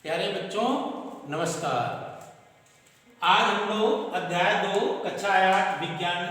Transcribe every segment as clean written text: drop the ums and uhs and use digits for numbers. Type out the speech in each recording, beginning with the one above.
प्यारे बच्चों नमस्कार। आज हम लोग अध्याय 2 कक्षा 8 विज्ञान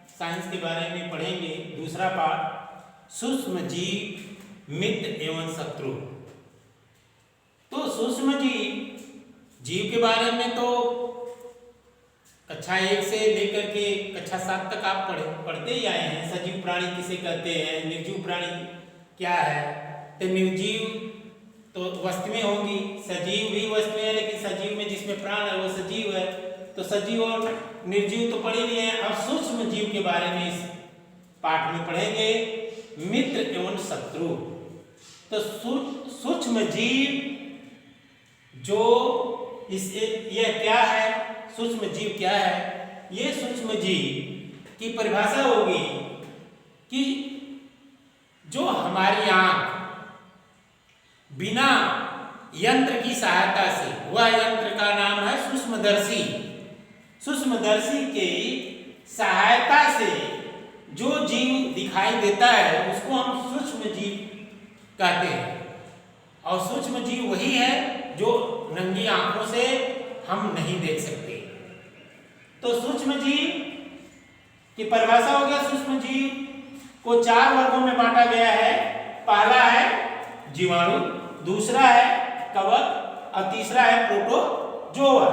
साइंस के बारे में पढ़ेंगे। दूसरा पाठ सूक्ष्म जीव मित्र एवं शत्रु। तो सूक्ष्म जीव के बारे में तो कक्षा 1 से लेकर के कक्षा 7 तक आप पढ़ते ही आए हैं। सजीव प्राणी किसे कहते हैं, निर्जीव प्राणी क्या है। तो निर्जीव तो वस्तुएं होंगी, सजीव भी वस्तुएं हैं, लेकिन सजीव में जिसमें प्राण है वो सजीव है। तो सजीव और निर्जीव तो पढ़े लिए हैं। अब सूक्ष्म जीव के बारे में इस पाठ में पढ़ेंगे, मित्र एवं शत्रु। तो सूक्ष्म जीव जो यह क्या है, सूक्ष्म जीव क्या है। ये सूक्ष्म जीव की परिभाषा होगी कि जो हमारी आंख बिना यंत्र की सहायता से, वह यंत्र का नाम है सूक्ष्मदर्शी। सूक्ष्मदर्शी के सहायता से जो जीव दिखाई देता है उसको हम सूक्ष्म जीव कहते हैं। और सूक्ष्म जीव वही है जो नंगी आंखों से हम नहीं देख सकते। तो सूक्ष्म जीव की परिभाषा हो गया, सूक्ष्म जीव को 4 वर्गों में बांटा गया है। पहला है जीवाणु, दूसरा है कवक और तीसरा है प्रोटोजोआ।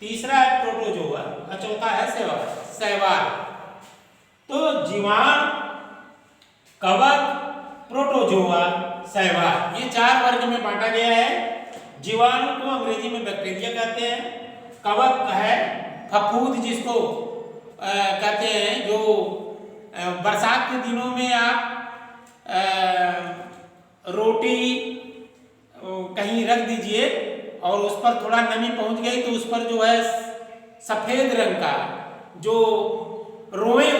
तीसरा है प्रोटोजोआ और चौथा है शैवाल। तो जीवाणु, कवक, प्रोटोजोआ, शैवाल, ये 4 वर्ग में बांटा गया है। जीवाणु को अंग्रेजी में बैक्टीरिया कहते हैं। कवक है फफूंद, जिसको कहते हैं, जो बरसात के दिनों में आप रोटी कहीं रख दीजिए और उस पर थोड़ा नमी पहुंच गई तो उस पर जो है सफेद रंग का जो रोए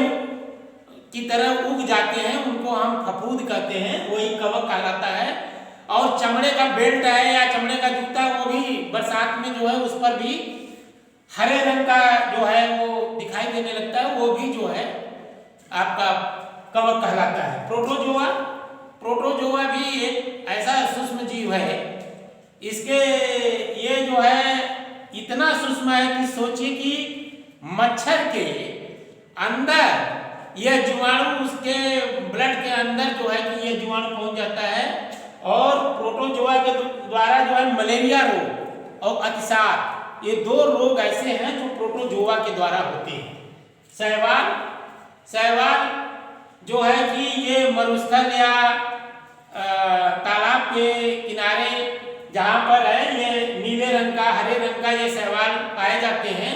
की तरह उग जाते हैं, उनको हम फफूंद कहते हैं, वही कवक कहलाता है। और चमड़े का बेल्ट है या चमड़े का जूता, वो भी बरसात में जो है उस पर भी हरे रंग का जो है वो दिखाई देने लगता है, वो भी जो है आपका कवक कहलाता है। प्रोटोजोआ भी एक ऐसा सूक्ष्म जीव है। इसके ये जो है इतना सूक्ष्म है कि सोचिए कि मच्छर के अंदर यह जीवाणु, उसके ब्लड के अंदर जो है कि यह जीवाणु पहुंच जाता है। और प्रोटोजोआ के द्वारा जो है मलेरिया रोग और अतिसार, ये 2 रोग ऐसे हैं जो प्रोटोजोआ के द्वारा होते हैं। शैवाल जो है कि ये मरुस्थल या तालाब के किनारे जहाँ पर है, ये नीले रंग का, हरे रंग का ये शैवाल पाए जाते हैं।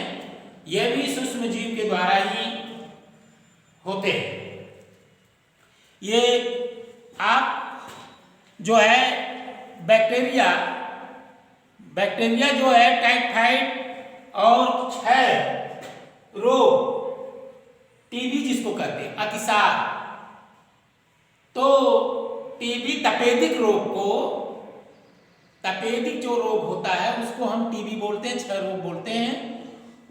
ये भी सूक्ष्म जीव के द्वारा ही होते हैं। ये आप जो है बैक्टीरिया जो है टाइफाइड और क्षय रोग, टीबी जिसको कहते हैं, अतिसार, तो टीबी तपेदिक रोग को, तपेदिक जो रोग होता है उसको हम टीबी बोलते हैं, क्षय रोग बोलते हैं।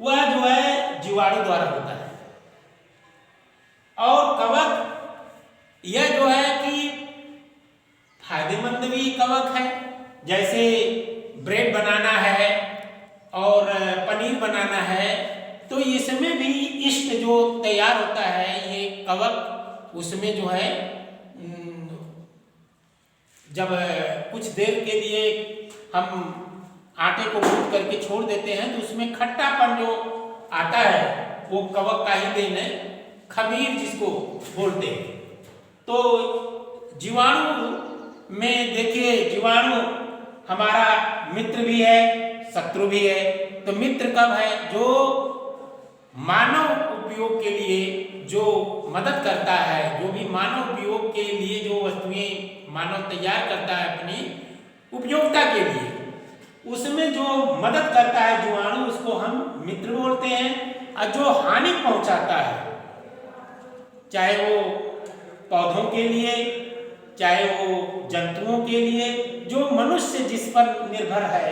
वह जो है जीवाणु द्वारा होता है। और कवक यह जो है कि फायदेमंद भी कवक है, जैसे ब्रेड बनाना है और पनीर बनाना है, तो इसमें भी ईस्ट जो तैयार होता है, ये कवक, उसमें जो है जब कुछ देर के लिए हम आटे को गूंथ करके छोड़ देते हैं तो उसमें खट्टापन जो आता है वो कवक का ही देन है, खमीर जिसको बोलते हैं। तो जीवाणु में देखिए, जीवाणु हमारा मित्र भी है, शत्रु भी है। तो मित्र कब है? जो मानव उपयोग के लिए जो मदद करता है, जो भी मानव उपयोग के लिए जो वस्तुएं मानव तैयार करता है अपनी उपयोगिता के लिए, उसमें जो मदद करता है जीवाणु, उसको हम मित्र बोलते हैं। और जो हानि पहुंचाता है, चाहे वो पौधों के लिए, चाहे वो जंतुओं के लिए, जो मनुष्य जिस पर निर्भर है,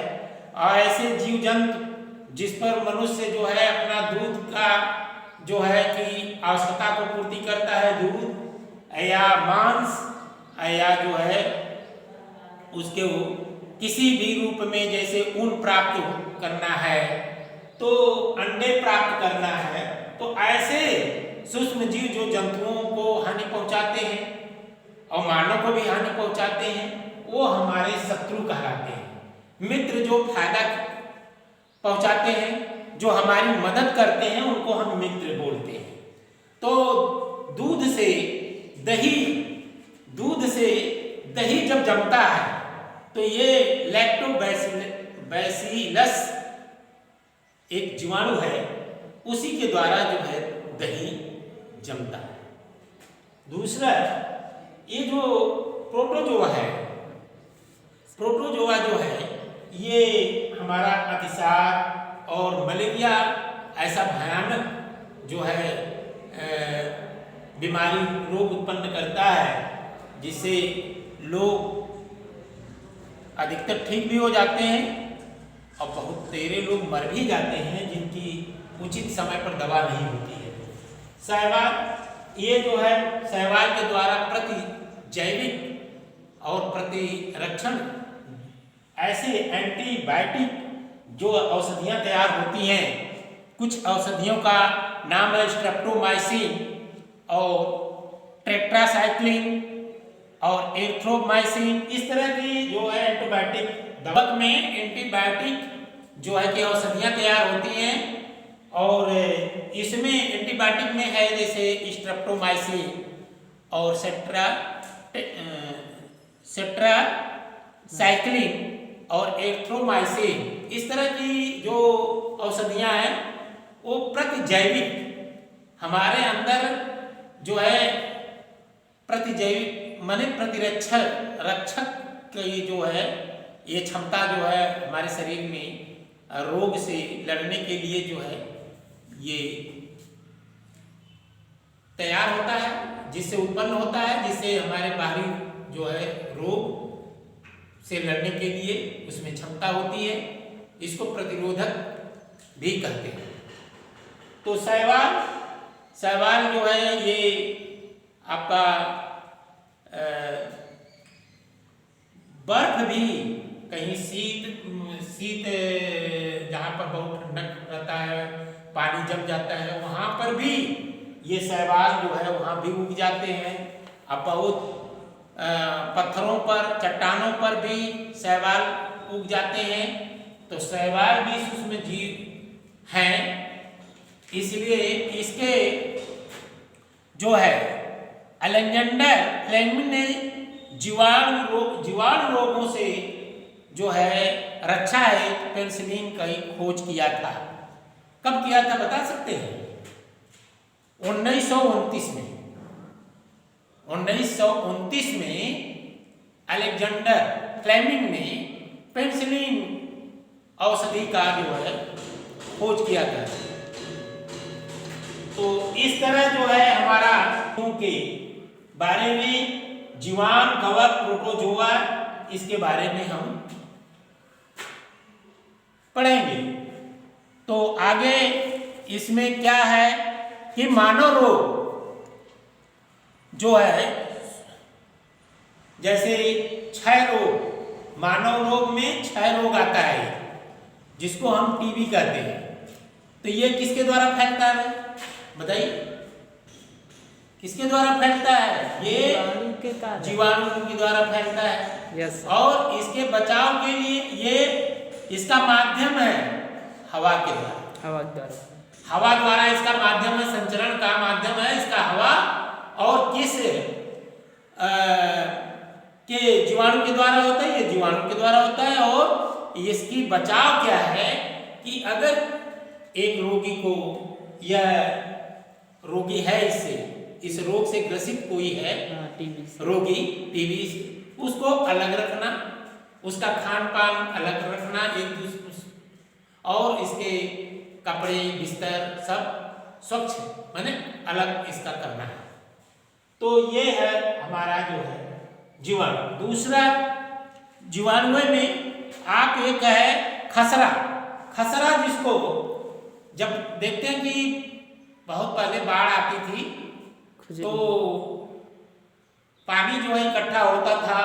और ऐसे जीव जंतु जिस पर मनुष्य जो है अपना दूध का जो है कि आवश्यकता को पूर्ति करता है, दूध या मांस या जो है उसके किसी भी रूप में जैसे ऊन प्राप्त करना है तो अंडे प्राप्त करना है, तो ऐसे सूक्ष्म जीव जो जंतुओं को हानि पहुंचाते हैं और मानव को भी हानि पहुंचाते हैं वो हमारे शत्रु कहलाते हैं। मित्र जो फायदा पहुंचाते हैं, जो हमारी मदद करते हैं, उनको हम मित्र बोलते हैं। तो दूध से दही जब जमता है तो ये लैक्टोबैसिलस एक जीवाणु है, उसी के द्वारा जो है दही जमता है। दूसरा ये जो प्रोटोजोआ जो है ये हमारा अतिसार और मलेरिया ऐसा भयानक जो है बीमारी रोग उत्पन्न करता है, जिससे लोग अधिकतर ठीक भी हो जाते हैं और बहुत तेरे लोग मर भी जाते हैं जिनकी उचित समय पर दवा नहीं होती है। शैवाल ये जो है शैवाल के द्वारा प्रति जैविक और प्रतिरक्षण ऐसे एंटीबायोटिक जो औषधियाँ तैयार होती हैं। कुछ औषधियों का नाम है स्ट्रेप्टोमाइसिन और टेट्रासाइक्लिन और एरिथ्रोमाइसिन। इस तरह की जो है एंटीबायोटिक दवा में एंटीबायोटिक जो है कि औषधियाँ तैयार होती हैं और इसमें एंटीबायोटिक में है जैसे स्ट्रेप्टोमाइसिन और सेट्रासाइक्लिन और एरिथ्रोमाइसिन। इस तरह की जो औषधियाँ हैं वो प्रतिजैविक हमारे अंदर जो है प्रतिजैविक माने रक्षक की जो है ये क्षमता जो है हमारे शरीर में रोग से लड़ने के लिए जो है ये तैयार होता है, जिससे उत्पन्न होता है, जिससे हमारे बाहरी जो है रोग से लड़ने के लिए उसमें क्षमता होती है। इसको प्रतिरोधक भी कहते हैं। तो शैवाल जो है ये आपका बर्फ भी कहीं शीत जहाँ पर बहुत ठंडक रहता है, पानी जम जाता है, वहाँ पर भी ये शैवाल जो है वहाँ भी उग जाते हैं। अब बहुत पत्थरों पर चट्टानों पर भी शैवाल उग जाते हैं। तो शैवाल भी सूक्ष्म जीव हैं, इसलिए इसके जो है अलेक्जेंडर फ्लेमिंग ने जीवाणु रोगों से जो है रक्षा है पेनिसिलिन का ही खोज किया था। कब किया था बता सकते हैं? 1929 में। 1929 में अलेक्जेंडर फ्लेमिंग ने पेनिसिलिन औषधि का जो है खोज किया था। तो इस तरह जो है हमारा के बारे में जीवाणु कवक प्रोटोजोआ इसके बारे में हम पढ़ेंगे। तो आगे इसमें क्या है कि मानव रोग जो है जैसे क्षय रोग, मानव रोग में क्षय रोग आता है जिसको हम टीबी कहते हैं। तो ये किसके द्वारा फैलता है बताइए? किसके द्वारा फैलता है? ये जीवाणु के द्वारा फैलता है। यस। और इसके बचाव के लिए ये इसका माध्यम है हवा के द्वारा। हवा द्वारा इसका माध्यम है, संचरण का माध्यम है इसका हवा। और किस के जीवाणु के द्वारा होता है? ये जीवाणु के द्वारा होता है। और इसकी बचाव क्या है कि अगर एक रोगी को यह रोगी है इस रोग से ग्रसित कोई है रोगी टीबी, उसको अलग रखना, उसका खान पान अलग रखना एक दूसरे, और इसके कपड़े बिस्तर सब स्वच्छ माने अलग इसका करना है। तो ये है हमारा जो है जीवाणु। दूसरा जीवाणु में आप एक है खसरा जिसको जब देखते हैं कि बहुत पहले बाढ़ आती थी तो पानी जो है इकट्ठा होता था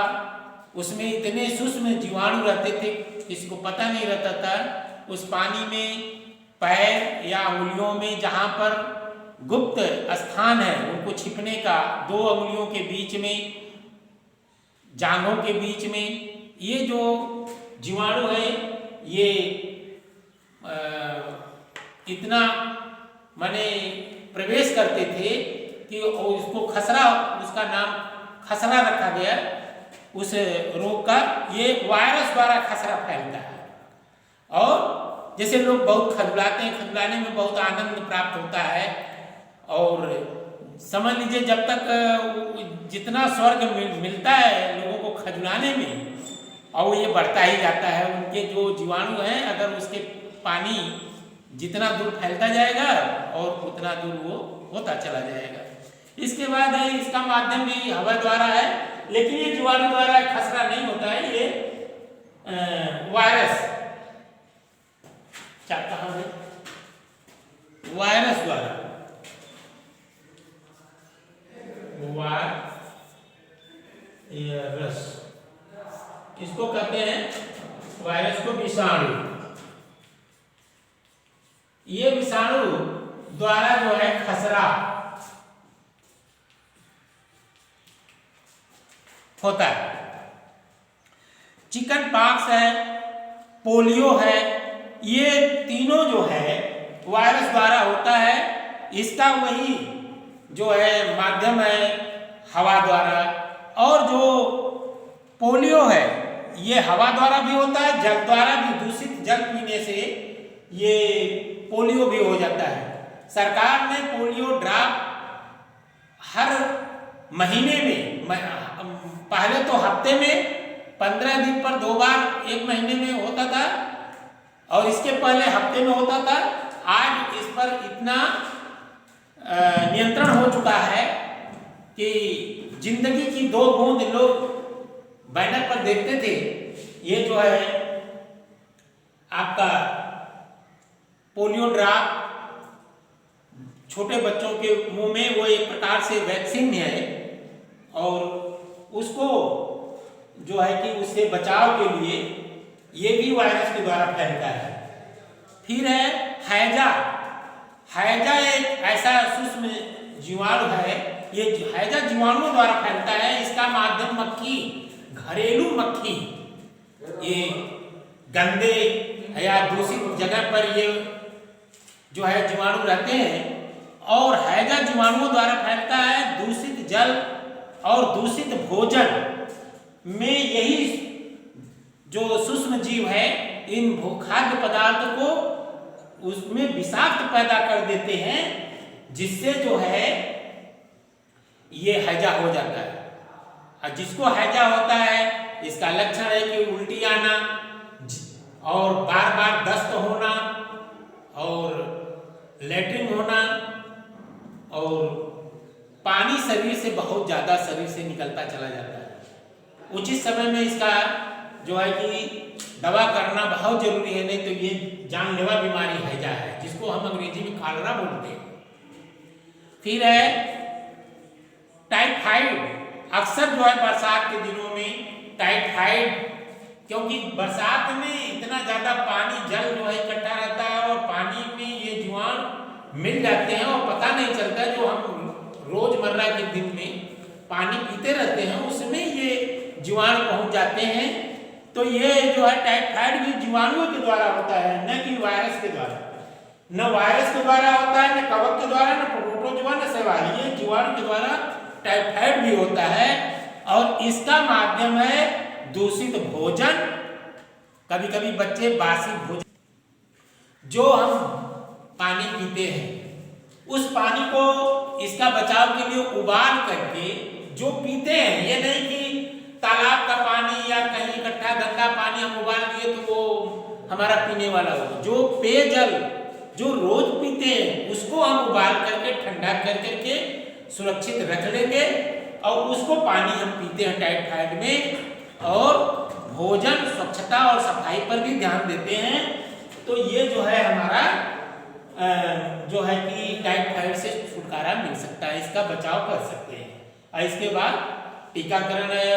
उसमें इतने सूक्ष्म जीवाणु रहते थे, किसी को पता नहीं रहता था। उस पानी में पैर या उंगलियों में जहाँ पर गुप्त स्थान है उनको छिपने का, 2 उंगलियों के बीच में, जांघों के बीच में, ये जो जीवाणु है ये इतना माने प्रवेश करते थे कि उसको खसरा, उसका नाम खसरा रखा गया उस रोग का। ये वायरस द्वारा खसरा फैलता है। और जैसे लोग बहुत खजलाते हैं, खजलाने में बहुत आनंद प्राप्त होता है, और समझ लीजिए जब तक जितना स्वर्ग मिलता है लोगों को खजलाने में, और ये बढ़ता ही जाता है। उनके जो जीवाणु हैं, अगर उसके पानी जितना दूर फैलता जाएगा और उतना दूर वो होता चला जाएगा। इसके बाद है इसका माध्यम भी हवा द्वारा है, लेकिन ये जीवाणु द्वारा खसरा नहीं होता है, ये वायरस कहाँ है, वायरस द्वारा, वायरस इसको कहते हैं, वायरस को विषाणु। ये विषाणु द्वारा जो है खसरा होता है। चिकन पॉक्स है, पोलियो है, ये तीनों जो है वायरस द्वारा होता है। इसका वही जो है माध्यम है हवा द्वारा। और जो पोलियो है ये हवा द्वारा भी होता है, जल द्वारा भी, दूषित जल पीने से ये पोलियो भी हो जाता है। सरकार ने पोलियो ड्रॉप हर महीने में, पहले तो हफ्ते में 15 दिन पर 2 बार 1 महीने में होता था, और इसके पहले हफ्ते में होता था। आज इस पर इतना नियंत्रण हो चुका है कि जिंदगी की 2 बूंद लोग बैनर पर देखते थे। ये जो है आपका पोलियो ड्रॉप छोटे बच्चों के मुंह में, वो एक प्रकार से वैक्सीन है, और उसको जो है कि उससे बचाव के लिए ये भी वायरस के द्वारा फैलता है। फिर है हैजा। हैजा एक ऐसा सूक्ष्म जीवाणु है, ये हैजा जीवाणुओं द्वारा फैलता है। इसका माध्यम मक्खी, घरेलू मक्खी, ये गंदे या दूषित जगह पर ये जो है जीवाणु रहते हैं, और हैजा जीवाणुओं द्वारा फैलता है। दूषित जल और दूषित भोजन में यही जो सूक्ष्म जीव है इन खाद्य पदार्थ को उसमें विषाक्त पैदा कर देते हैं, जिससे जो है ये हैजा हो जाता है। और जिसको हैजा होता है इसका लक्षण है कि उल्टी आना, और बार बार दस्त होना, और लैट्रिन होना, और पानी शरीर से बहुत ज़्यादा शरीर से निकलता चला जाता है। उचित समय में इसका जो है कि दवा करना बहुत जरूरी है, नहीं तो ये जानलेवा बीमारी हैजा है, जिसको हम अंग्रेजी में कॉलरा बोलते हैं। फिर है टाइफाइड। अक्सर जो है बरसात के दिनों में टाइफाइड, क्योंकि बरसात में इतना ज़्यादा पानी, जल जो है इकट्ठा रहता है, और पानी में ये जीवाणु मिल जाते हैं, और पता नहीं चलता। जो हम रोजमर्रा के दिन में पानी पीते रहते हैं उसमें ये जीवाणु पहुंच जाते हैं। तो ये जो है टाइफाइड भी जीवाणुओं के द्वारा होता है, न कि वायरस के द्वारा। न वायरस के द्वारा होता है, न कवक के द्वारा, न प्रोटोजोआ, न शैवाल। ये जीवाणु के द्वारा टाइफाइड भी होता है, और इसका माध्यम है दूषित भोजन। कभी कभी बच्चे बासी भोजन जो हम पानी पीते हैं, उस पानी को इसका बचाव के लिए उबाल करके जो पीते हैं, ये नहीं कि तालाब का पानी या कहीं इकट्ठा गंदा पानी हम उबाल दिए तो वो हमारा पीने वाला हो। जो पेयजल जो रोज पीते हैं उसको हम उबाल करके ठंडा कर करके सुरक्षित रख लेंगे, और उसको पानी हम पीते हैं टाइफाइड में। और भोजन, स्वच्छता और सफाई पर भी ध्यान देते हैं। तो ये जो है हमारा जो है कि टाइफाइड से छुटकारा मिल सकता है, इसका बचाव कर सकते हैं। और इसके बाद टीकाकरण है,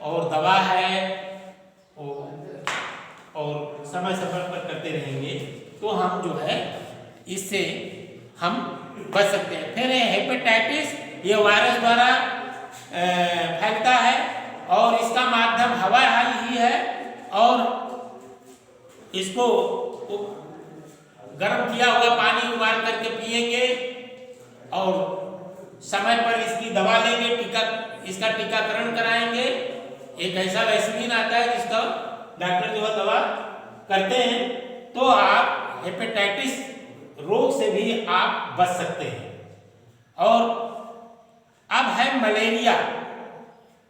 और दवा है और समय समय पर करते रहेंगे तो हम जो है इससे हम बच सकते हैं। फिर हेपेटाइटिस, ये वायरस द्वारा फैलता है और इसका माध्यम हवा ही है और इसको गर्म किया हुआ पानी उबाल करके पिएंगे और समय पर इसकी दवा लेंगे, इसका टीकाकरण कराएंगे। एक ऐसा वैक्सीन आता है जिसका डॉक्टर जो है दवा करते हैं, तो आप हेपेटाइटिस रोग से भी आप बच सकते हैं। और अब है मलेरिया।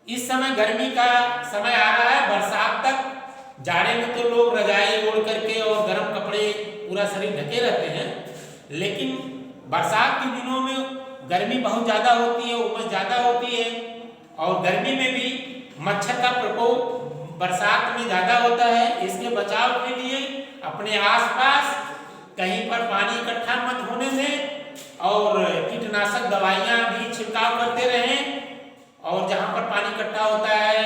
इस समय गर्मी का समय आ रहा है, बरसात तक जाड़े में तो लोग रजाई ओढ़ करके और गर्म कपड़े पूरा शरीर ढके रहते हैं, लेकिन बरसात के दिनों में गर्मी बहुत ज़्यादा होती है, उमस ज़्यादा होती है और गर्मी में भी मच्छर का प्रकोप बरसात में ज़्यादा होता है। इसके बचाव के लिए अपने आसपास कहीं पर पानी इकट्ठा मत होने दें और कीटनाशक दवाइयाँ भी छिड़काव करते रहें और जहाँ पर पानी इकट्ठा होता है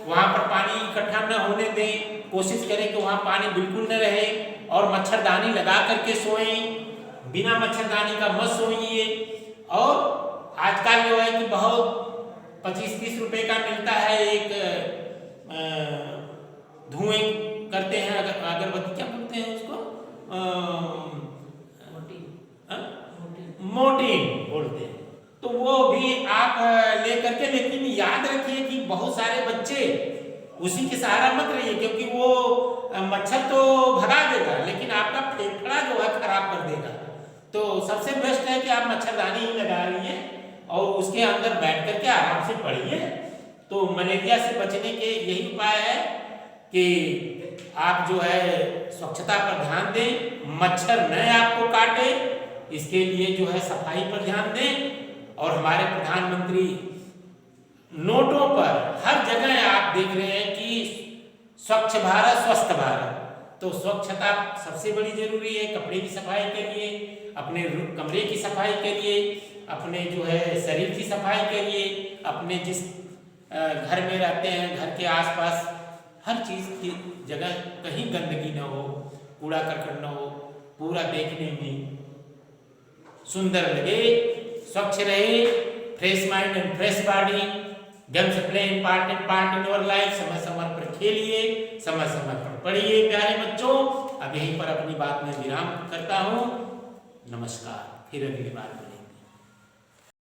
वहाँ पर पानी इकट्ठा न होने दें। कोशिश करें कि वहाँ पानी बिल्कुल न रहे और मच्छरदानी लगा करके सोएं, बिना मच्छरदानी का मत सोइए। और आजकल जो है कि बहुत 25-30 रुपए का मिलता है एक धुएं करते हैं अगरबत्ती, क्या बोलते हैं उसको, मोर्टीन बोलते हैं, तो वो भी आप ले करके, लेकिन याद रखिए कि बहुत सारे बच्चे उसी के सहारा मत रहिए क्योंकि वो मच्छर तो भगा देगा लेकिन आपका फेफड़ा जो है खराब कर देगा। तो सबसे बेस्ट है कि आप मच्छरदानी ही लगा रही और उसके अंदर बैठ करके आराम से पढ़िए। तो मलेरिया से बचने के यही उपाय है कि आप जो है स्वच्छता पर ध्यान दें, मच्छर न आपको काटे, इसके लिए जो है सफाई पर ध्यान दें। और हमारे प्रधानमंत्री नोटों पर हर जगह आप देख रहे हैं कि स्वच्छ भारत स्वस्थ भारत, तो स्वच्छता सबसे बड़ी जरूरी है। कपड़े की सफाई के लिए, अपने कमरे की सफाई के लिए, अपने जो है शरीर की सफाई के लिए, अपने जिस घर में रहते हैं घर के आसपास हर चीज़ की जगह कहीं गंदगी न हो, कूड़ा करकट न हो, पूरा देखने में सुंदर लगे, स्वच्छ रहे, fresh mind and fresh body. Games play important part in your life. समय समय पर खेलिए, समय समय पर पढ़िए प्यारे बच्चों। अब यहीं पर अपनी बात में विराम करता हूँ। नमस्कार, फिर अगली बार।